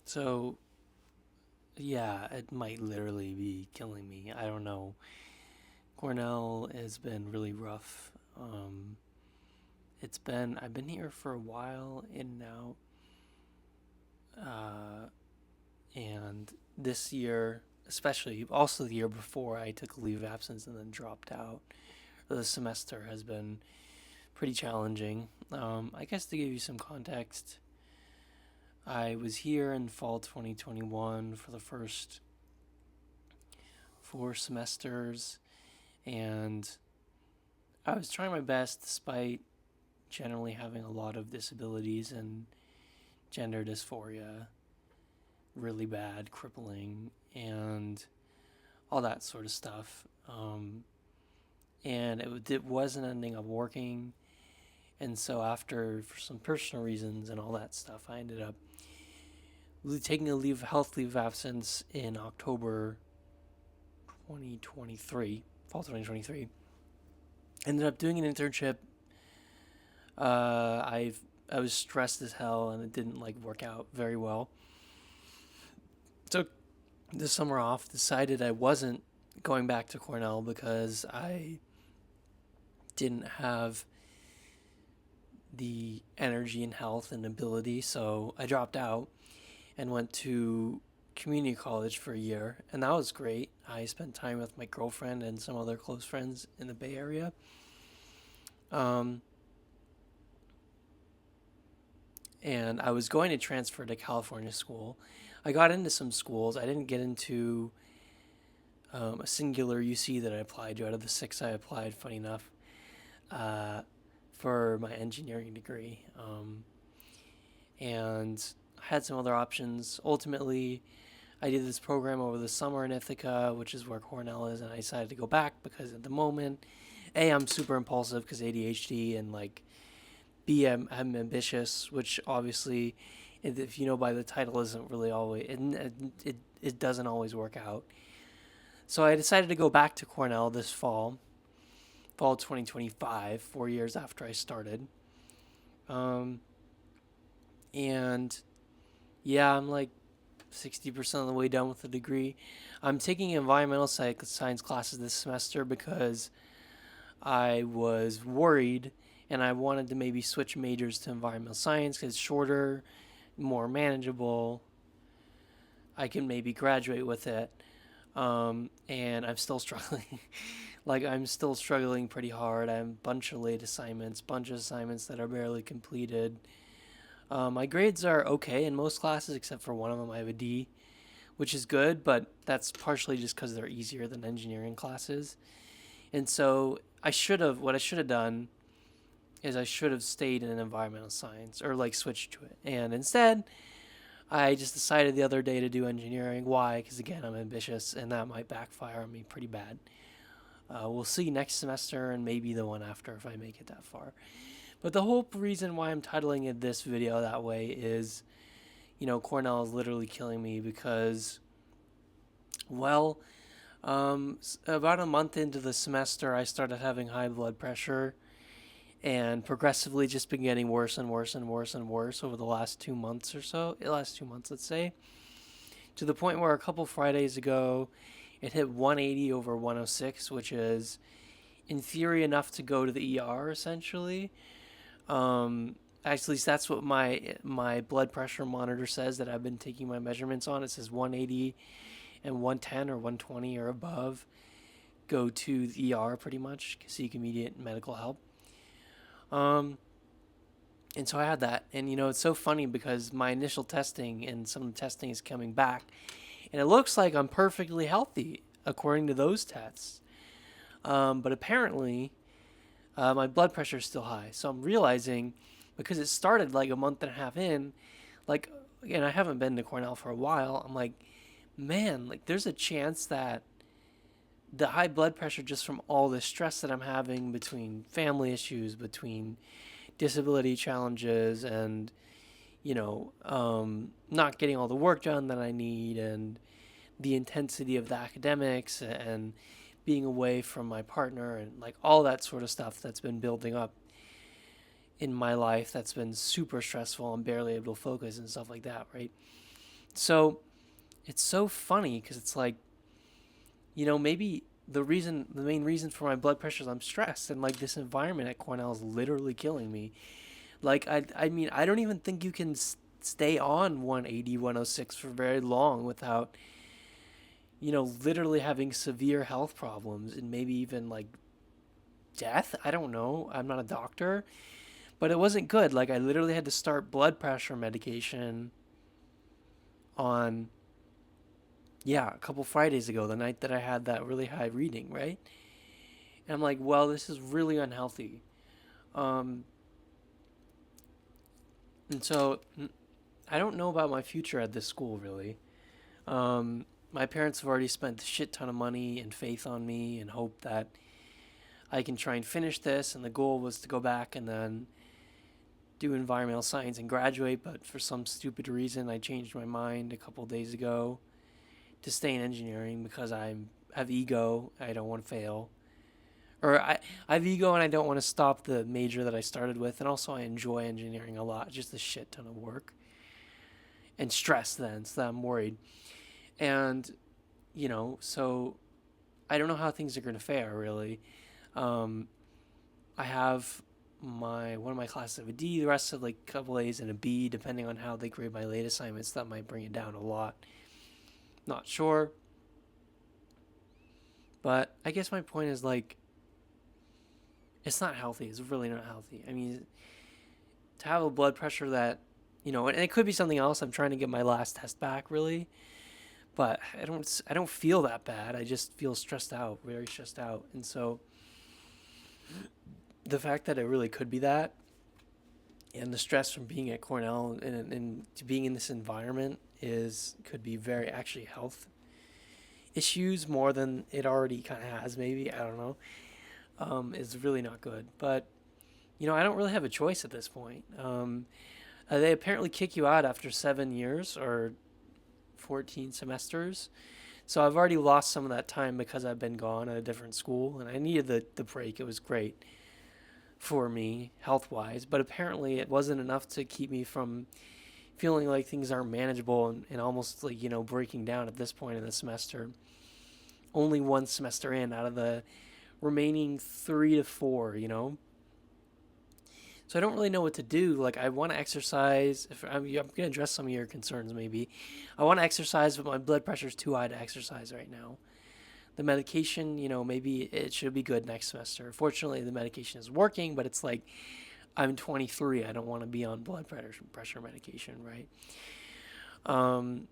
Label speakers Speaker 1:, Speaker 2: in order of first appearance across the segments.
Speaker 1: So, yeah, it might literally be killing me. I don't know. Cornell has been really rough. I've been here for a while, in and out. And this year, especially, also the year before, I took a leave of absence and then dropped out. The semester has been pretty challenging. I guess to give you some context, I was here in fall 2021 for the first 4 semesters, and I was trying my best despite generally having a lot of disabilities and gender dysphoria, really bad, crippling, and all that sort of stuff. And it wasn't ending up working. And so, after, for some personal reasons and all that stuff, I ended up taking a health leave of absence in October 2023, fall 2023. Ended up doing an internship. I was stressed as hell, and it didn't work out very well. Took the summer off. Decided I wasn't going back to Cornell because I didn't have the energy and health and ability. So I dropped out and went to community college for a year, and that was great. I spent time with my girlfriend and some other close friends in the Bay Area. Um, and I was going to transfer to California school. I got into some schools. I didn't get into a singular UC that I applied to out of the 6 I applied, funny enough, for my engineering degree. And I had some other options. Ultimately, I did this program over the summer in Ithaca, which is where Cornell is, and I decided to go back because at the moment, I'm super impulsive because ADHD, and B, I'm ambitious, which obviously, if you know by the title, isn't really always, it doesn't always work out. So I decided to go back to Cornell this fall 2025, 4 years after I started. And yeah, I'm 60% of the way done with the degree. I'm taking environmental science classes this semester because I was worried and I wanted to maybe switch majors to environmental science because it's shorter, more manageable. I can maybe graduate with it. And I'm still struggling. I'm still struggling pretty hard. I have a bunch of late assignments, bunch of assignments that are barely completed. My grades are okay in most classes except for one of them. I have a D, which is good, but that's partially just because they're easier than engineering classes. And so what I should have done is I should have stayed in environmental science or switched to it. And instead, I just decided the other day to do engineering. Why? Because again, I'm ambitious, and that might backfire on me pretty bad. We'll see next semester and maybe the one after if I make it that far. But the whole reason why I'm titling it this video that way is, Cornell is literally killing me because, well, about a month into the semester, I started having high blood pressure and progressively just been getting worse and worse and worse and worse over the last 2 months or so. The last 2 months, let's say, to the point where a couple Fridays ago, it hit 180 over 106, which is, in theory, enough to go to the ER, essentially. Actually, that's what my blood pressure monitor says that I've been taking my measurements on. It says 180 and 110 or 120 or above go to the ER pretty much, seek immediate medical help. And so I had that, and it's so funny because my initial testing and some of the testing is coming back, and it looks like I'm perfectly healthy according to those tests. But apparently, my blood pressure is still high. So I'm realizing, because it started a month and a half in, again, I haven't been to Cornell for a while. I'm like, man, there's a chance that the high blood pressure, just from all the stress that I'm having between family issues, between disability challenges, and not getting all the work done that I need, and the intensity of the academics, and being away from my partner, and all that sort of stuff that's been building up in my life that's been super stressful. I'm barely able to focus and stuff like that, right? So it's so funny because it's like, maybe the main reason for my blood pressure is I'm stressed, and like this environment at Cornell is literally killing me. Like I mean, I don't even think you can stay on 180, 106 for very long without, literally having severe health problems and maybe even like death. I don't know. I'm not a doctor, but it wasn't good. Like I literally had to start blood pressure medication on, yeah, a couple Fridays ago, the night that I had that really high reading, right? And I'm like, well, this is really unhealthy. Um, and so I don't know about my future at this school really. My parents have already spent a shit ton of money and faith on me and hope that I can try and finish this. And the goal was to go back and then do environmental science and graduate. But for some stupid reason, I changed my mind a couple days ago to stay in engineering because I have ego. I don't want to fail. I have ego and I don't want to stop the major that I started with. And also, I enjoy engineering a lot, just a shit ton of work and stress then, so that I'm worried. And, so I don't know how things are going to fare really. Um, I have one of my classes of a D, the rest of like a couple A's and a B, depending on how they grade my late assignments. That might bring it down a lot. Not sure. But I guess my point is like, it's not healthy. It's really not healthy. I mean, to have a blood pressure that, and it could be something else. I'm trying to get my last test back really, but I don't feel that bad. I just feel stressed out, very stressed out. And so the fact that it really could be that, and the stress from being at Cornell and being in this environment could be very actually health issues more than it already kind of has. Maybe I don't know. Is really not good. But I don't really have a choice at this point. They apparently kick you out after 7 years or 14 semesters. So I've already lost some of that time because I've been gone at a different school, and I needed the break. It was great for me health wise, but apparently it wasn't enough to keep me from feeling like things aren't manageable and almost like breaking down at this point in the semester. Only one semester in out of the remaining 3 to 4. So I don't really know what to do. Like I want to exercise. If I'm going to address some of your concerns, maybe I want to exercise, but my blood pressure is too high to exercise right now. The medication, maybe it should be good next semester. Fortunately, the medication is working, but it's like I'm 23. I don't want to be on blood pressure medication, right? Um,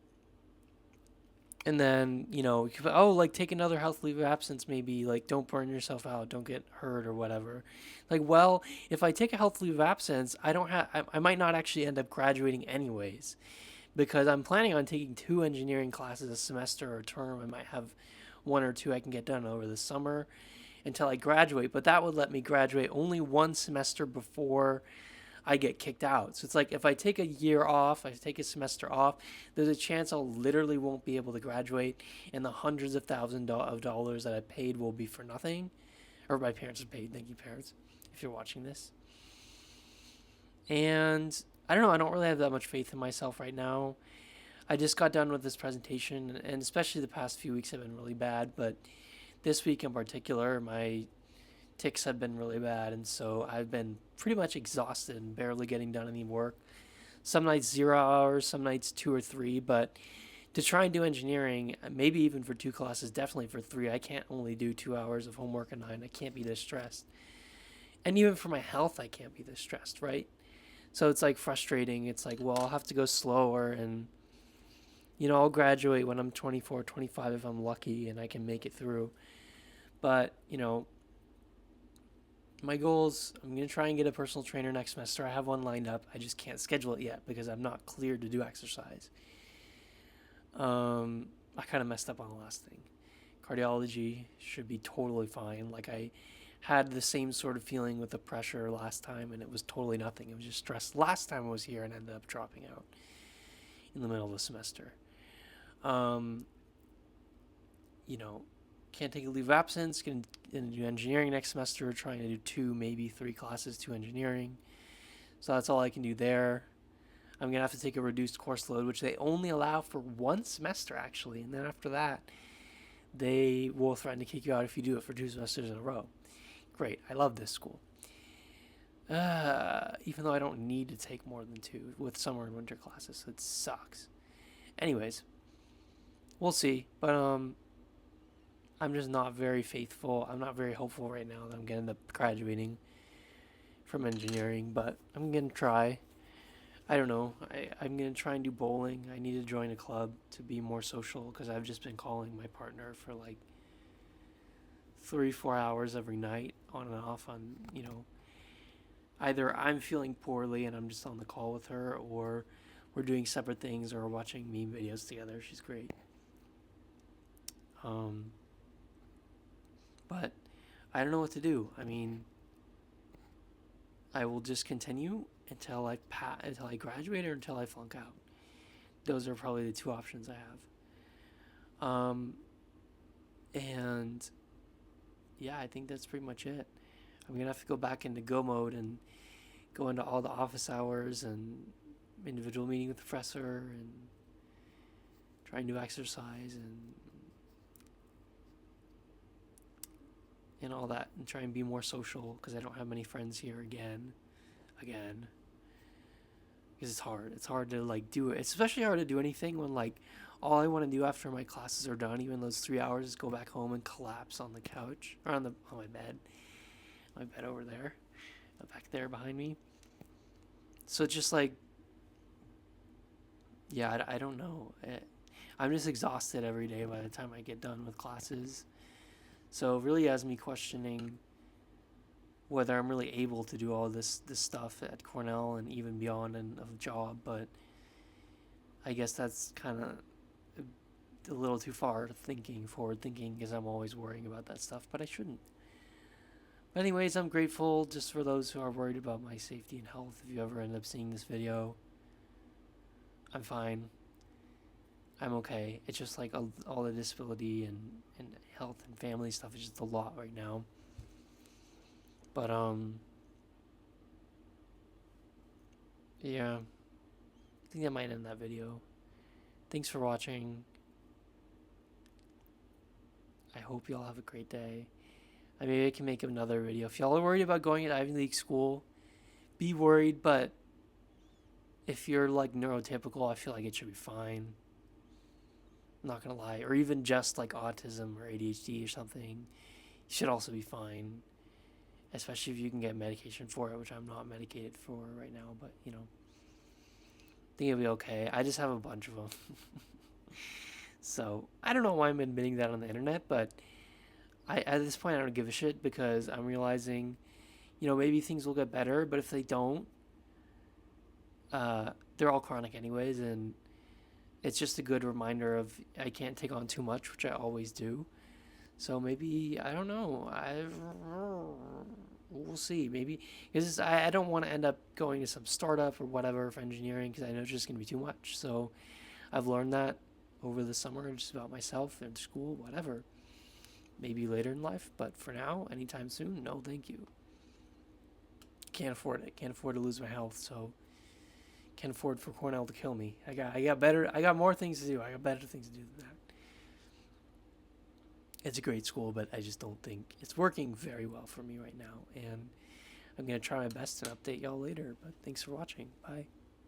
Speaker 1: and then like take another health leave of absence, maybe like don't burn yourself out, don't get hurt or whatever. Like, well, if I take a health leave of absence, I might not actually end up graduating anyways, because I'm planning on taking 2 engineering classes a semester or term. I might have 1 or 2 I can get done over the summer until I graduate, but that would let me graduate only 1 semester before I get kicked out. So it's like if I take a year off, I take a semester off, there's a chance I'll literally won't be able to graduate, and the hundreds of thousands of dollars that I paid will be for nothing. Or my parents have paid. Thank you, parents, if you're watching this. And I don't know. I don't really have that much faith in myself right now. I just got done with this presentation, and especially the past few weeks have been really bad. But this week in particular, my ticks have been really bad, and so I've been pretty much exhausted and barely getting done any work. Some nights 0 hours, some nights 2 or 3, but to try and do engineering, maybe even for 2 classes, definitely for 3, I can't only do 2 hours of homework a night. I can't be this stressed. And even for my health, I can't be this stressed, right? So it's like frustrating. It's like, well, I'll have to go slower, and I'll graduate when I'm 24, 25 if I'm lucky and I can make it through. But, my goals, I'm going to try and get a personal trainer next semester. I have one lined up. I just can't schedule it yet because I'm not cleared to do exercise. I kind of messed up on the last thing. Cardiology should be totally fine. Like I had the same sort of feeling with the pressure last time, and it was totally nothing. It was just stress last time I was here and ended up dropping out in the middle of the semester. Um, can't take a leave of absence. Going to do engineering next semester. Trying to do 2, maybe 3 classes to engineering. So that's all I can do there. I'm going to have to take a reduced course load, which they only allow for one semester, actually. And then after that, they will threaten to kick you out if you do it for 2 semesters in a row. Great. I love this school. Even though I don't need to take more than 2 with summer and winter classes. So it sucks. Anyways, we'll see. But I'm just not very faithful. I'm not very hopeful right now that I'm going to end up graduating from engineering. But I'm going to try. I don't know. I'm going to try and do bowling. I need to join a club to be more social because I've just been calling my partner for like 3-4 hours every night on and off on, either I'm feeling poorly and I'm just on the call with her, or we're doing separate things or watching meme videos together. She's great. But I don't know what to do. I mean, I will just continue until until I graduate or until I flunk out. Those are probably the 2 options I have. And yeah, I think that's pretty much it. I'm gonna have to go back into go mode and go into all the office hours and individual meeting with the professor and try and do exercise and all that, and try and be more social because I don't have many friends here again, because it's hard. It's hard to like do it. It's especially hard to do anything when like all I want to do after my classes are done, even those 3 hours, is go back home and collapse on the couch or on my bed over there, back there behind me. So it's just like, yeah, I don't know. I'm just exhausted every day by the time I get done with classes. So it really has me questioning whether I'm really able to do all this stuff at Cornell and even beyond and a job. But I guess that's kind of a little too forward thinking, because I'm always worrying about that stuff, but I shouldn't. But anyways, I'm grateful just for those who are worried about my safety and health. If you ever end up seeing this video, I'm fine. I'm okay. It's just like all the disability and health and family stuff is just a lot right now. But yeah, I think that might end that video. Thanks for watching. I hope y'all have a great day. Maybe I can make another video. If y'all are worried about going to Ivy League school, be worried, but if you're like neurotypical, I feel like it should be fine. I'm not gonna lie. Or even just like autism or ADHD or something, you should also be fine. Especially if you can get medication for it, which I'm not medicated for right now, but I think it'll be okay. I just have a bunch of them. So I don't know why I'm admitting that on the internet, but at this point I don't give a shit, because I'm realizing, maybe things will get better, but if they don't, they're all chronic anyways, and it's just a good reminder of I can't take on too much, which I always do. So maybe, I don't know, we'll see. Maybe, because I don't want to end up going to some startup or whatever for engineering, because I know it's just going to be too much. So I've learned that over the summer, just about myself and school, whatever. Maybe later in life, but for now, anytime soon, no thank you. Can't afford it. Can't afford to lose my health, so can't afford for Cornell to kill me. I got more things to do. I got better things to do than that. It's a great school, but I just don't think it's working very well for me right now, and I'm going to try my best and update y'all later, but thanks for watching. Bye.